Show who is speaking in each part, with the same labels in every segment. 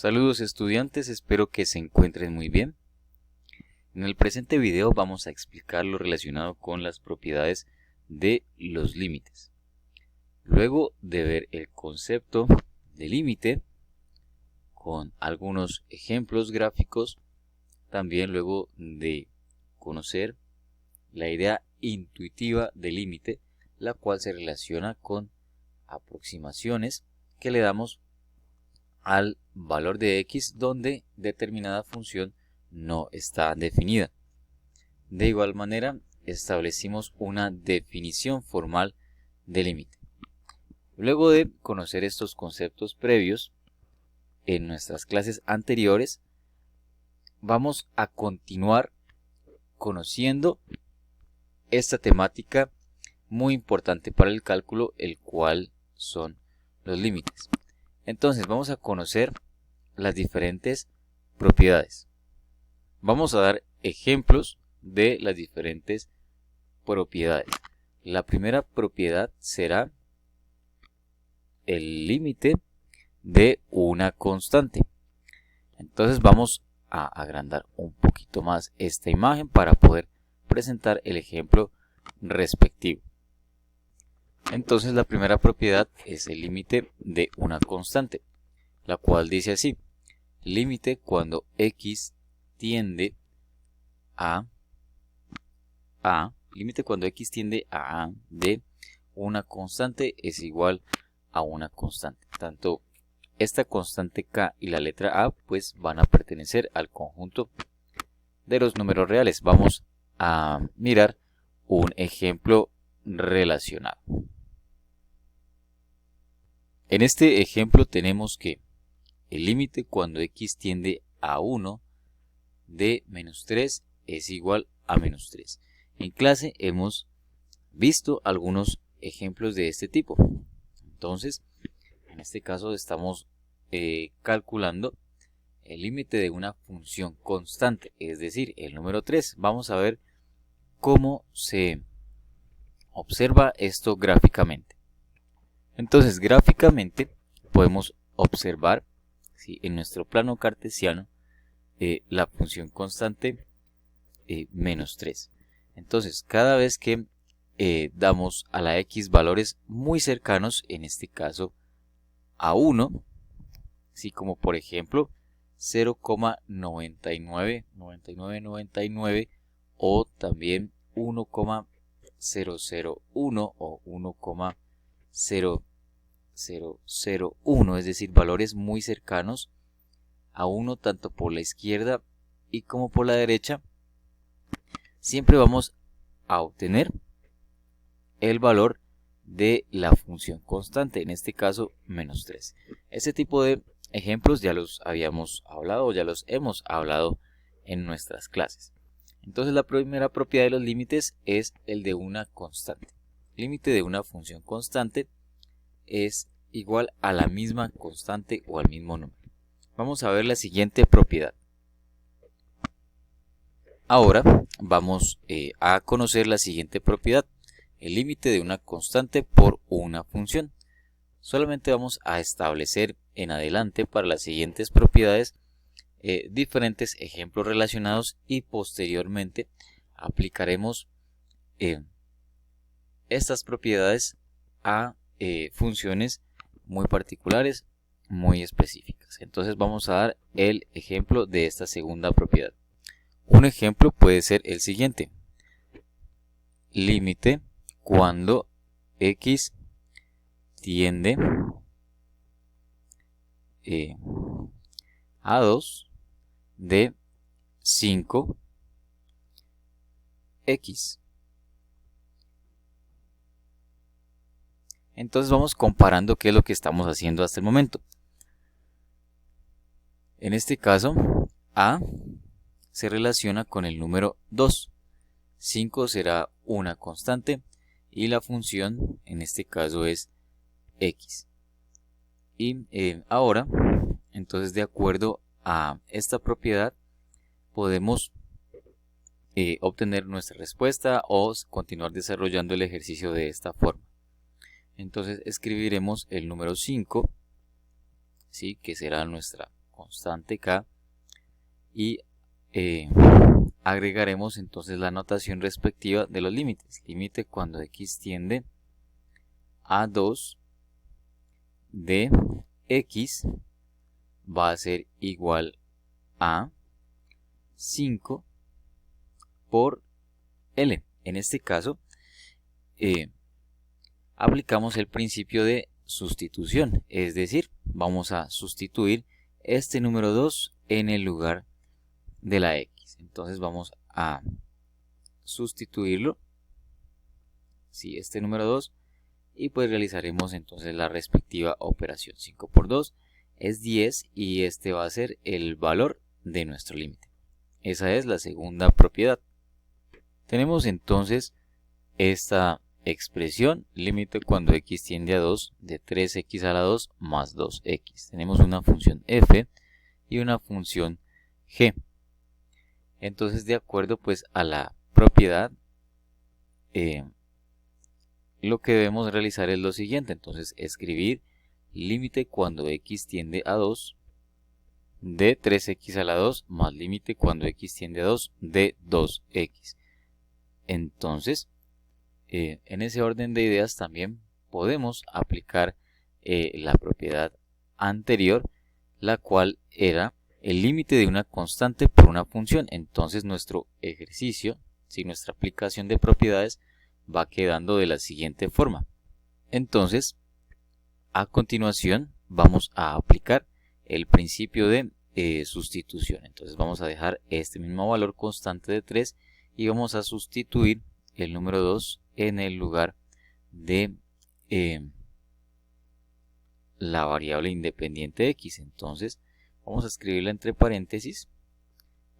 Speaker 1: Saludos estudiantes, espero que se encuentren muy bien. En el presente video vamos a explicar lo relacionado con las propiedades de los límites. Luego de ver el concepto de límite con algunos ejemplos gráficos, también luego de conocer la idea intuitiva de límite, la cual se relaciona con aproximaciones que le damos al valor de x donde determinada función no está definida. De igual manera, establecimos una definición formal de límite. Luego de conocer estos conceptos previos en nuestras clases anteriores, vamos a continuar conociendo esta temática muy importante para el cálculo, el cual son los límites. Entonces vamos a conocer las diferentes propiedades. Vamos a dar ejemplos de las diferentes propiedades. La primera propiedad será el límite de una constante. Entonces vamos a agrandar un poquito más esta imagen para poder presentar el ejemplo respectivo. Entonces la primera propiedad es el límite de una constante, la cual dice así: límite cuando x tiende a límite cuando x tiende a de una constante es igual a una constante. Tanto esta constante k y la letra a pues van a pertenecer al conjunto de los números reales. Vamos a mirar un ejemplo relacionado. En este ejemplo tenemos que el límite cuando x tiende a 1 de menos 3 es igual a menos 3. En clase hemos visto algunos ejemplos de este tipo. Entonces, en este caso estamos calculando el límite de una función constante, es decir, el número 3. Vamos a ver cómo se observa esto gráficamente. Entonces, gráficamente podemos observar, ¿sí?, en nuestro plano cartesiano la función constante menos 3. Entonces, cada vez que damos a la x valores muy cercanos, en este caso a 1, ¿sí?, como por ejemplo 0,9999 o también 1,001 o 1,0001, es decir, valores muy cercanos a 1 tanto por la izquierda y como por la derecha, siempre vamos a obtener el valor de la función constante, en este caso menos 3. Este tipo de ejemplos ya los habíamos hablado o ya los hemos hablado en nuestras clases. Entonces la primera propiedad de los límites es el de una constante. El límite de una función constante es igual a la misma constante o al mismo número. Vamos a ver la siguiente propiedad. Ahora vamos a conocer la siguiente propiedad, el límite de una constante por una función. Solamente vamos a establecer en adelante para las siguientes propiedades diferentes ejemplos relacionados y posteriormente aplicaremos estas propiedades a funciones muy particulares, muy específicas. Entonces vamos a dar el ejemplo de esta segunda propiedad. Un ejemplo puede ser el siguiente: límite cuando x tiende a 2 de 5x. Entonces vamos comparando qué es lo que estamos haciendo hasta el momento. En este caso, a se relaciona con el número 2. 5 será una constante y la función en este caso es x. Y ahora, entonces, de acuerdo a esta propiedad, podemos obtener nuestra respuesta o continuar desarrollando el ejercicio de esta forma. Entonces escribiremos el número 5, ¿sí?, que será nuestra constante k y agregaremos entonces la notación respectiva de los límites. Límite cuando x tiende a 2 de x va a ser igual a 5 por L. En este caso, aplicamos el principio de sustitución, es decir, vamos a sustituir este número 2 en el lugar de la x. Entonces vamos a sustituirlo, sí, este número 2, y pues realizaremos entonces la respectiva operación. 5 por 2 es 10 y este va a ser el valor de nuestro límite. Esa es la segunda propiedad. Tenemos entonces esta expresión, límite cuando x tiende a 2 de 3x a la 2 más 2x. Tenemos una función f y una función g. Entonces, de acuerdo pues a la propiedad, lo que debemos realizar es lo siguiente. Entonces, escribir límite cuando x tiende a 2 de 3x a la 2 más límite cuando x tiende a 2 de 2x. Entonces, en ese orden de ideas también podemos aplicar la propiedad anterior, la cual era el límite de una constante por una función. Entonces nuestro ejercicio, si nuestra aplicación de propiedades va quedando de la siguiente forma. Entonces, a continuación vamos a aplicar el principio de sustitución. Entonces vamos a dejar este mismo valor constante de 3 y vamos a sustituir el número 2 en el lugar de la variable independiente x. Entonces vamos a escribirla entre paréntesis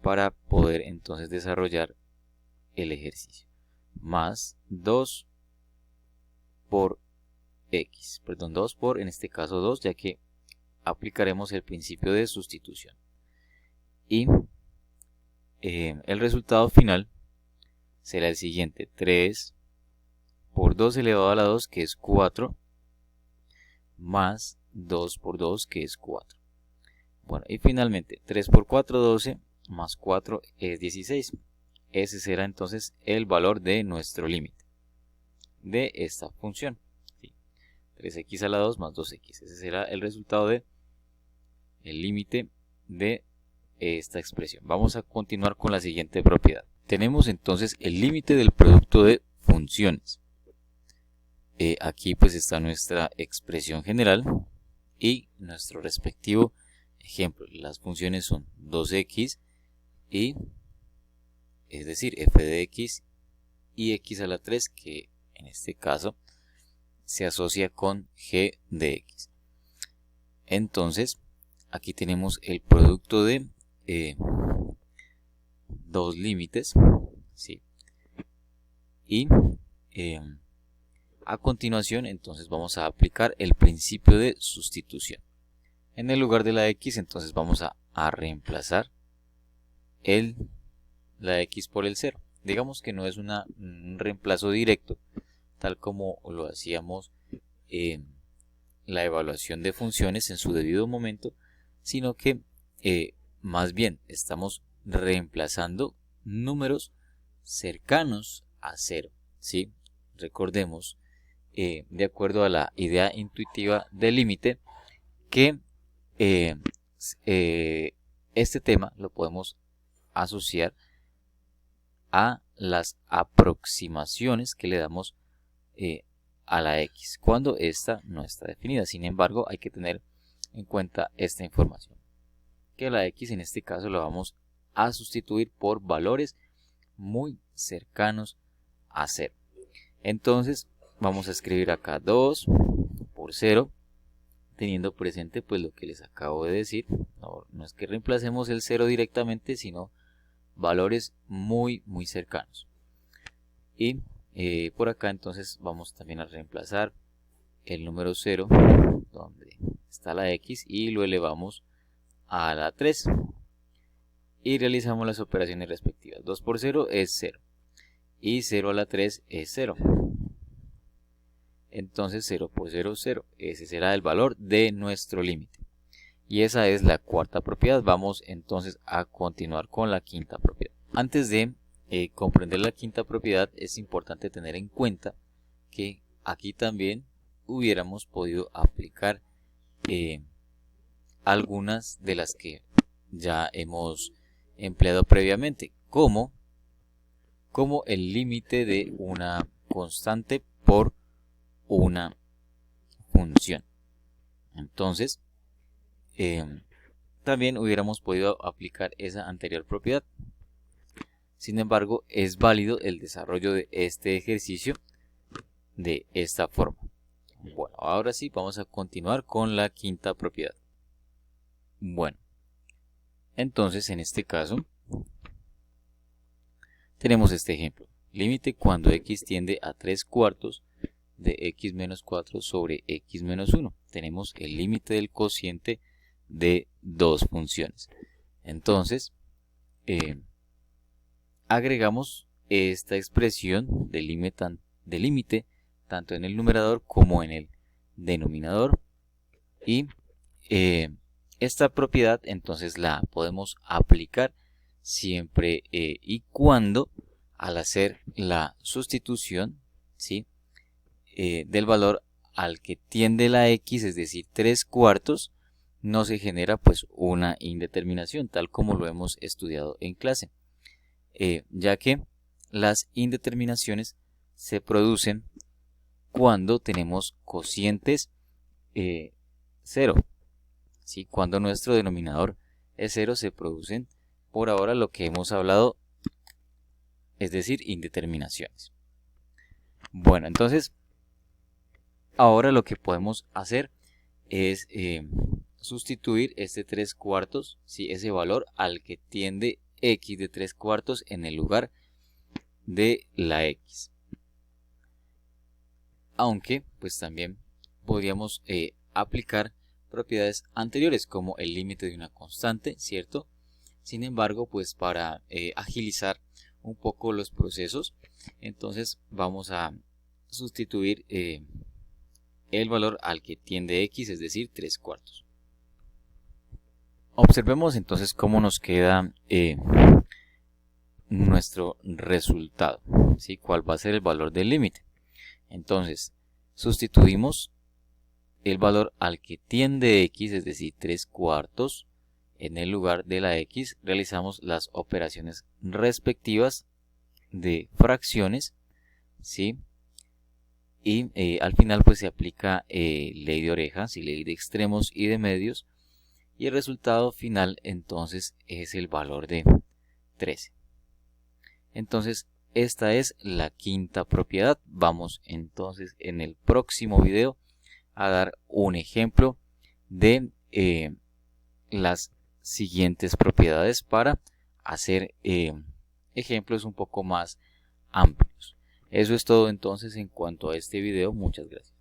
Speaker 1: para poder entonces desarrollar el ejercicio. Más 2 por x, perdón, 2 por, en este caso 2, ya que aplicaremos el principio de sustitución. Y el resultado final será el siguiente: 3 por 2 elevado a la 2, que es 4, más 2 por 2, que es 4. Bueno, y finalmente 3 por 4, 12, más 4 es 16. Ese será entonces el valor de nuestro límite de esta función. ¿Sí? 3x a la 2 más 2x. Ese será el resultado de el límite de esta expresión. Vamos a continuar con la siguiente propiedad. Tenemos entonces el límite del producto de funciones. Aquí pues está nuestra expresión general y nuestro respectivo ejemplo. Las funciones son 2x y, es decir, f de x y x a la 3, que en este caso se asocia con g de x. Entonces, aquí tenemos el producto de dos límites, ¿sí? Y a continuación entonces vamos a aplicar el principio de sustitución. En el lugar de la x entonces vamos a reemplazar la x por el 0. Digamos que no es un reemplazo directo, tal como lo hacíamos en la evaluación de funciones en su debido momento, sino que más bien estamos reemplazando números cercanos a 0, ¿sí? Recordemos, de acuerdo a la idea intuitiva del límite, que este tema lo podemos asociar a las aproximaciones que le damos a la x cuando esta no está definida. Sin embargo, hay que tener en cuenta esta información, que la x en este caso la vamos a sustituir por valores muy cercanos a 0. Entonces vamos a escribir acá 2 por 0, teniendo presente pues lo que les acabo de decir. No es que reemplacemos el 0 directamente, sino valores muy cercanos. Y por acá entonces vamos también a reemplazar el número 0 donde está la x y lo elevamos a la 3 y realizamos las operaciones respectivas. 2 por 0 es 0 y 0 a la 3 es 0. Entonces 0 por 0 es 0. Ese será el valor de nuestro límite. y esa es la cuarta propiedad. Vamos entonces a continuar con la quinta propiedad. Antes de comprender la quinta propiedad, es importante tener en cuenta que aquí también hubiéramos podido aplicar algunas de las que ya hemos empleado previamente, como el límite de una constante por una función. Entonces, también hubiéramos podido aplicar esa anterior propiedad. Sin embargo, es válido el desarrollo de este ejercicio de esta forma. Bueno, ahora sí vamos a continuar con la quinta propiedad. Bueno, entonces en este caso tenemos este ejemplo. Límite cuando x tiende a 3/4 de x menos 4 sobre x menos 1. Tenemos el límite del cociente de dos funciones. Entonces, agregamos esta expresión de límite tanto en el numerador como en el denominador, y esta propiedad entonces la podemos aplicar siempre y cuando, al hacer la sustitución, ¿sí?, del valor al que tiende la x, es decir 3/4, no se genera pues una indeterminación, tal como lo hemos estudiado en clase, ya que las indeterminaciones se producen cuando tenemos cocientes 0. ¿Sí? Cuando nuestro denominador es 0, se producen por ahora lo que hemos hablado, es decir, indeterminaciones. Bueno, entonces ahora lo que podemos hacer es sustituir este 3/4, ¿sí?, ese valor al que tiende x de 3/4 en el lugar de la x. Aunque pues también podríamos aplicar propiedades anteriores como el límite de una constante, ¿cierto? Sin embargo, pues para agilizar un poco los procesos, entonces vamos a sustituir el valor al que tiende x, es decir 3/4. Observemos entonces cómo nos queda nuestro resultado, ¿sí?, cuál va a ser el valor del límite. Entonces, sustituimos el valor al que tiende x, es decir 3/4, en el lugar de la x. Realizamos las operaciones respectivas de fracciones, ¿sí?, y al final pues se aplica ley de orejas y ley de extremos y de medios, y el resultado final entonces es el valor de 13. Entonces esta es la quinta propiedad. Vamos entonces en el próximo video a dar un ejemplo de las siguientes propiedades para hacer ejemplos un poco más amplios. Eso es todo entonces en cuanto a este video. Muchas gracias.